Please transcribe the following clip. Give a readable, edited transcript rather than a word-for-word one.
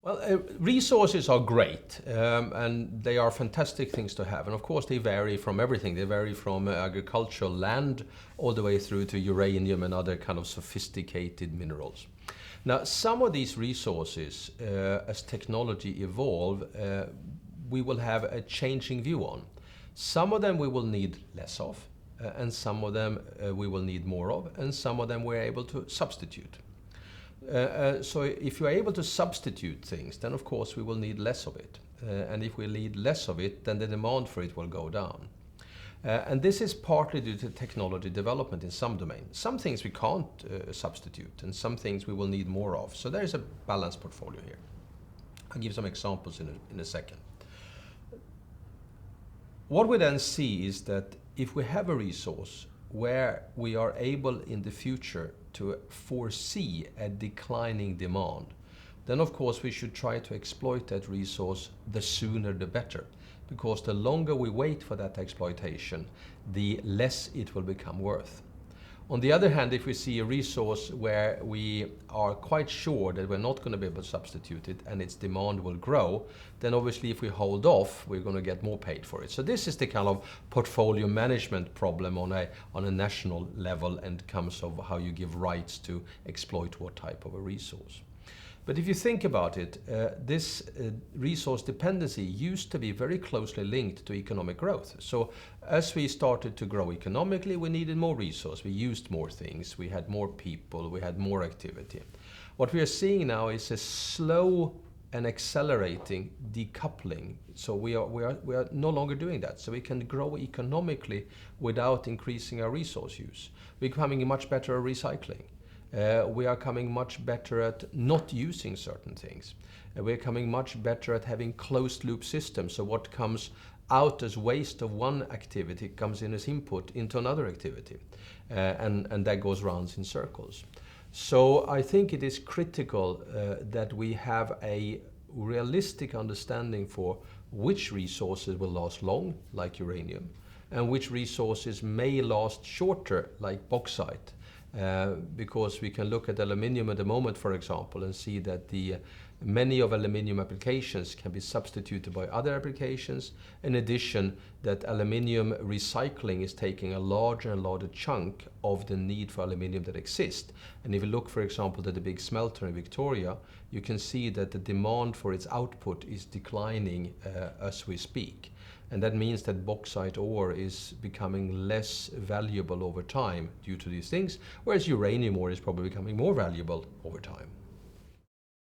Well, resources are great, and they are fantastic things to have. And of course, they vary from everything. They vary from agricultural land all the way through to uranium and other kind of sophisticated minerals. Now, some of these resources, as technology evolve, we will have a changing view on. Some of them we will need less of, and some of them we will need more of, and some of them we're able to substitute. So if you're able to substitute things, then of course we will need less of it. And if we need less of it, then the demand for it will go down. And this is partly due to technology development in some domains. Some things we can't substitute, and some things we will need more of. So there is a balanced portfolio here. I'll give some examples in a second. What we then see is that if we have a resource where we are able in the future to foresee a declining demand, then of course we should try to exploit that resource the sooner the better. Because the longer we wait for that exploitation, the less it will become worth. On the other hand, if we see a resource where we are quite sure that we're not going to be able to substitute it and its demand will grow, then obviously if we hold off, we're going to get more paid for it. So this is the kind of portfolio management problem on a national level, and comes of how you give rights to exploit what type of a resource. But if you think about it, this resource dependency used to be very closely linked to economic growth. So as we started to grow economically, we needed more resource, we used more things, we had more people, we had more activity. What we are seeing now is a slow and accelerating decoupling. So we are no longer doing that. So we can grow economically without increasing our resource use. We're becoming much better at recycling. We are coming much better at not using certain things. We're coming much better at having closed loop systems. So what comes out as waste of one activity comes in as input into another activity. And that goes rounds in circles. So I think it is critical that we have a realistic understanding for which resources will last long, like uranium, and which resources may last shorter, like bauxite. Because we can look at aluminium at the moment, for example, and see that many of aluminium applications can be substituted by other applications. In addition, that aluminium recycling is taking a larger and larger chunk of the need for aluminium that exists. And if you look, for example, at the big smelter in Victoria, you can see that the demand for its output is declining as we speak. And that means that bauxite ore is becoming less valuable over time due to these things, whereas uranium ore is probably becoming more valuable over time.